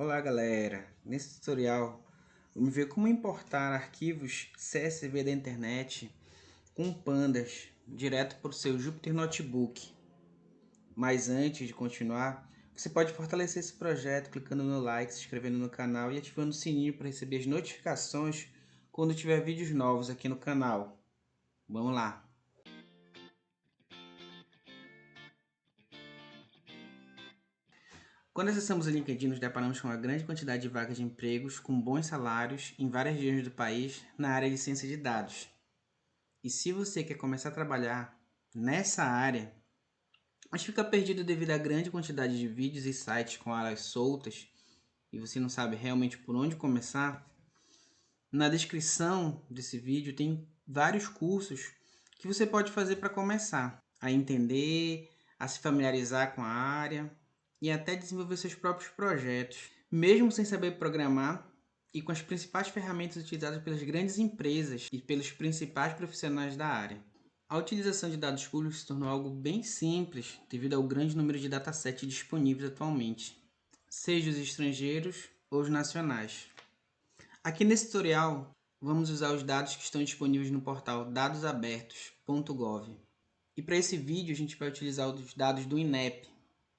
Olá galera, nesse tutorial vamos ver como importar arquivos CSV da internet com pandas direto para o seu Jupyter Notebook. Mas antes de continuar, você pode fortalecer esse projeto clicando no like, se inscrevendo no canal e ativando o sininho para receber as notificações quando tiver vídeos novos aqui no canal. Vamos lá! Quando acessamos o LinkedIn, nos deparamos com uma grande quantidade de vagas de empregos com bons salários em várias regiões do país na área de ciência de dados. E se você quer começar a trabalhar nessa área, mas fica perdido devido à grande quantidade de vídeos e sites com áreas soltas e você não sabe realmente por onde começar, na descrição desse vídeo tem vários cursos que você pode fazer para começar a entender, a se familiarizar com a área e até desenvolver seus próprios projetos, mesmo sem saber programar e com as principais ferramentas utilizadas pelas grandes empresas e pelos principais profissionais da área. A utilização de dados públicos se tornou algo bem simples devido ao grande número de datasets disponíveis atualmente, seja os estrangeiros ou os nacionais. Aqui nesse tutorial, vamos usar os dados que estão disponíveis no portal dadosabertos.gov. E para esse vídeo a gente vai utilizar os dados do INEP,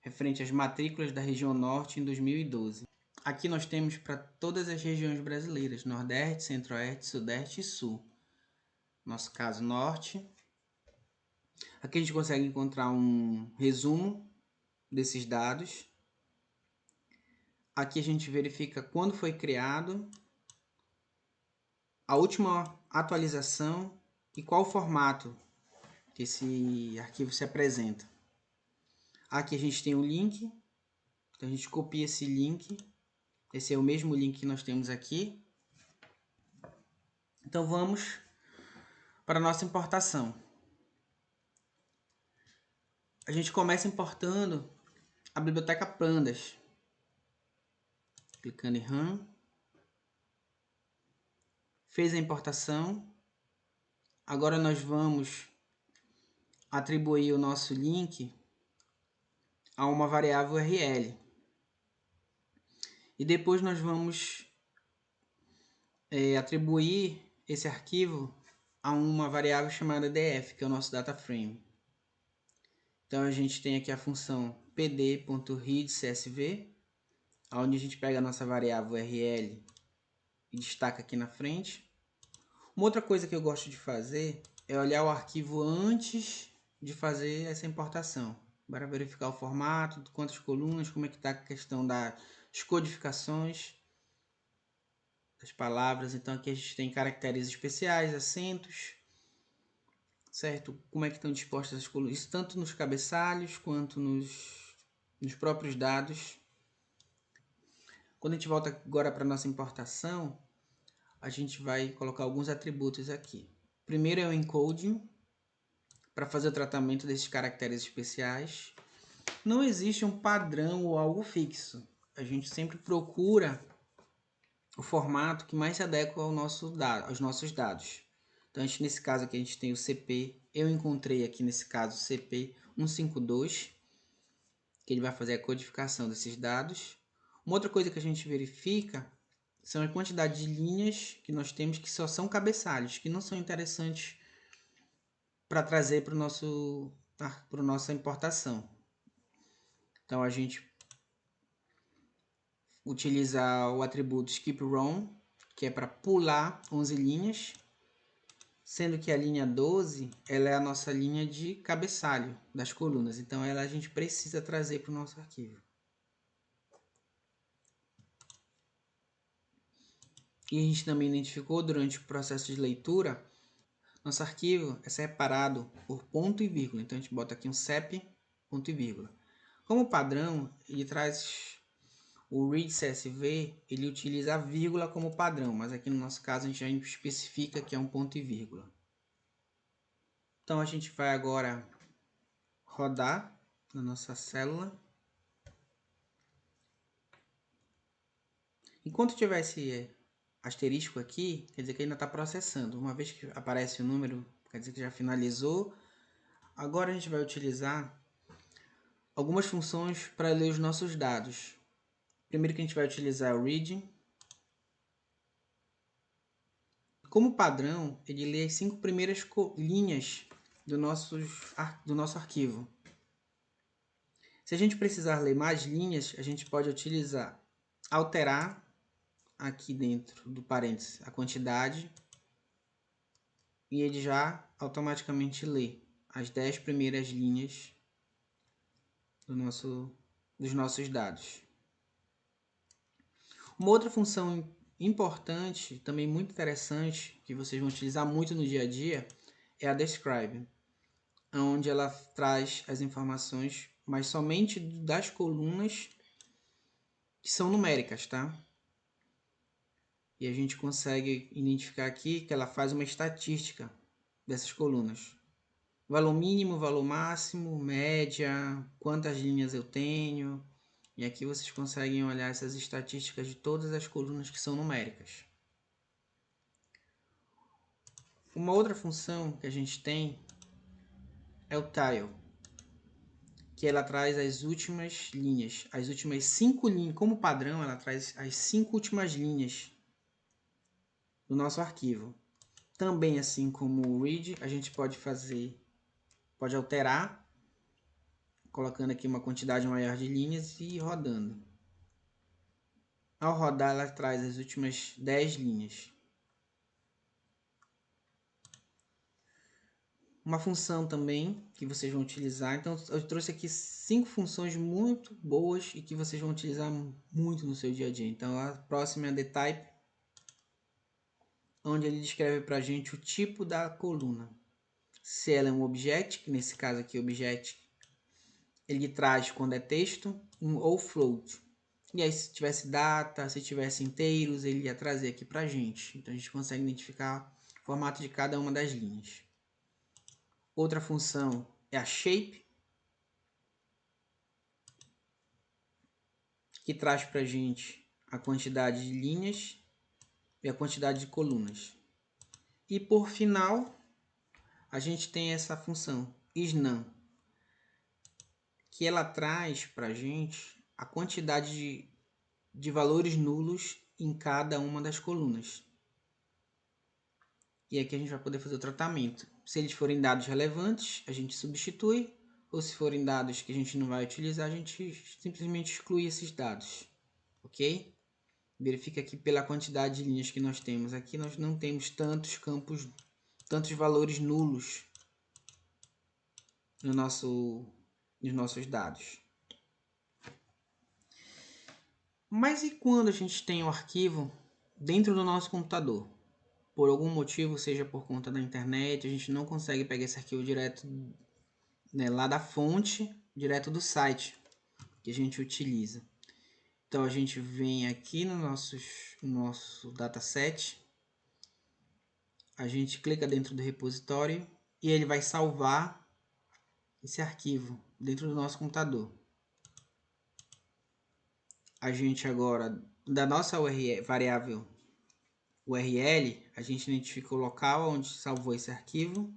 referente às matrículas da região Norte em 2012. Aqui nós temos para todas as regiões brasileiras, Nordeste, Centro-Oeste, Sudeste e Sul. Nosso caso, Norte. Aqui a gente consegue encontrar um resumo desses dados. Aqui a gente verifica quando foi criado, a última atualização e qual o formato que esse arquivo se apresenta. Aqui a gente tem o link, então a gente copia esse link. Esse é o mesmo link que nós temos aqui. Então vamos para a nossa importação. A gente começa importando a biblioteca Pandas. Clicando em Run. Fez a importação. Agora nós vamos atribuir o nosso link a uma variável URL. E depois nós vamos atribuir esse arquivo a uma variável chamada df, que é o nosso data frame. Então a gente tem aqui a função pd.readcsv, onde a gente pega a nossa variável URL e destaca aqui na frente. Uma outra coisa que eu gosto de fazer é olhar o arquivo antes de fazer essa importação, para verificar o formato, quantas colunas, como é que está a questão das codificações das palavras. Então aqui a gente tem caracteres especiais, acentos, certo? Como é que estão dispostas as colunas, tanto nos cabeçalhos quanto nos próprios dados. Quando a gente volta agora para a nossa importação, a gente vai colocar alguns atributos aqui. Primeiro é o encoding, para fazer o tratamento desses caracteres especiais. Não existe um padrão ou algo fixo. A gente sempre procura o formato que mais se adequa aos nossos dados. Então, nesse caso aqui, a gente tem o CP. Eu encontrei aqui, nesse caso, CP 152, que ele vai fazer a codificação desses dados. Uma outra coisa que a gente verifica são a quantidade de linhas que nós temos que só são cabeçalhos, que não são interessantes para trazer para a nossa importação. Então a gente utiliza o atributo skipRow, que é para pular 11 linhas, sendo que a linha 12 ela é a nossa linha de cabeçalho das colunas, então ela a gente precisa trazer para o nosso arquivo. E a gente também identificou durante o processo de leitura, nosso arquivo é separado por ponto e vírgula, então a gente bota aqui um CEP, ponto e vírgula. Como padrão, ele traz o read CSV, ele utiliza a vírgula como padrão, mas aqui no nosso caso a gente já especifica que é um ponto e vírgula. Então a gente vai agora rodar na nossa célula. Enquanto tiver esse asterisco aqui, quer dizer que ainda está processando. Uma vez que aparece o número, quer dizer que já finalizou. Agora a gente vai utilizar algumas funções para ler os nossos dados. Primeiro que a gente vai utilizar é o read. Como padrão, ele lê as 5 primeiras linhas do nosso arquivo. Se a gente precisar ler mais linhas, a gente pode utilizar alterar aqui dentro do parênteses a quantidade e ele já automaticamente lê as 10 primeiras linhas dos nossos dados. Uma outra função importante, também muito interessante, que vocês vão utilizar muito no dia a dia, é a describe, onde ela traz as informações, mas somente das colunas que são numéricas, tá? E a gente consegue identificar aqui que ela faz uma estatística dessas colunas. Valor mínimo, valor máximo, média, quantas linhas eu tenho. E aqui vocês conseguem olhar essas estatísticas de todas as colunas que são numéricas. Uma outra função que a gente tem é o tile, que ela traz as últimas linhas, as últimas 5 linhas. Como padrão, ela traz as 5 últimas linhas do nosso arquivo. Também, assim como o read, a gente pode alterar, colocando aqui uma quantidade maior de linhas e rodando. Ao rodar, ela traz as últimas 10 linhas. Uma função também que vocês vão utilizar. Então, eu trouxe aqui 5 funções muito boas e que vocês vão utilizar muito no seu dia a dia. Então, a próxima é a TheType, onde ele descreve para a gente o tipo da coluna. Se ela é um objeto, que nesse caso aqui, objeto, ele traz quando é texto ou float. E aí, se tivesse data, se tivesse inteiros, ele ia trazer aqui para a gente. Então, a gente consegue identificar o formato de cada uma das linhas. Outra função é a shape, que traz para a gente a quantidade de linhas e a quantidade de colunas. E por final, a gente tem essa função isNone, que ela traz para a gente a quantidade de valores nulos em cada uma das colunas. E aqui a gente vai poder fazer o tratamento. Se eles forem dados relevantes, a gente substitui, ou se forem dados que a gente não vai utilizar, a gente simplesmente exclui esses dados, ok? Verifica aqui pela quantidade de linhas que nós temos. Aqui nós não temos tantos campos, tantos valores nulos nos nossos dados. Mas e quando a gente tem o arquivo dentro do nosso computador? Por algum motivo, seja por conta da internet, a gente não consegue pegar esse arquivo direto, né, lá da fonte, direto do site que a gente utiliza. Então a gente vem aqui no nosso dataset, a gente clica dentro do repositório e ele vai salvar esse arquivo dentro do nosso computador. A gente agora, da nossa variável URL, a gente identifica o local onde salvou esse arquivo,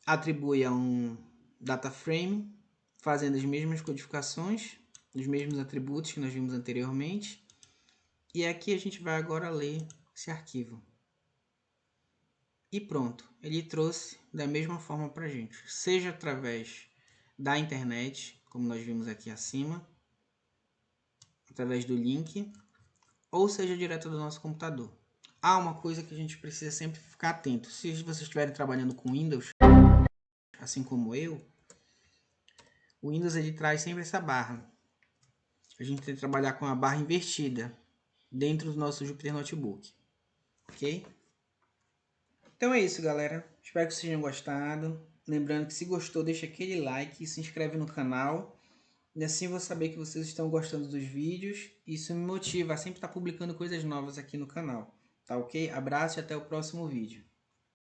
atribui a um data frame, fazendo as mesmas codificações, os mesmos atributos que nós vimos anteriormente, e aqui a gente vai agora ler esse arquivo. E pronto, ele trouxe da mesma forma para a gente, seja através da internet, como nós vimos aqui acima, através do link, ou seja direto do nosso computador. Há uma coisa que a gente precisa sempre ficar atento. Se vocês estiverem trabalhando com Windows, assim como eu, o Windows ele traz sempre essa barra. A gente tem que trabalhar com a barra invertida dentro do nosso Jupyter Notebook, ok? Então é isso, galera. Espero que vocês tenham gostado. Lembrando que se gostou, deixa aquele like e se inscreve no canal. E assim eu vou saber que vocês estão gostando dos vídeos. Isso me motiva a sempre estar publicando coisas novas aqui no canal. Tá ok? Abraço e até o próximo vídeo.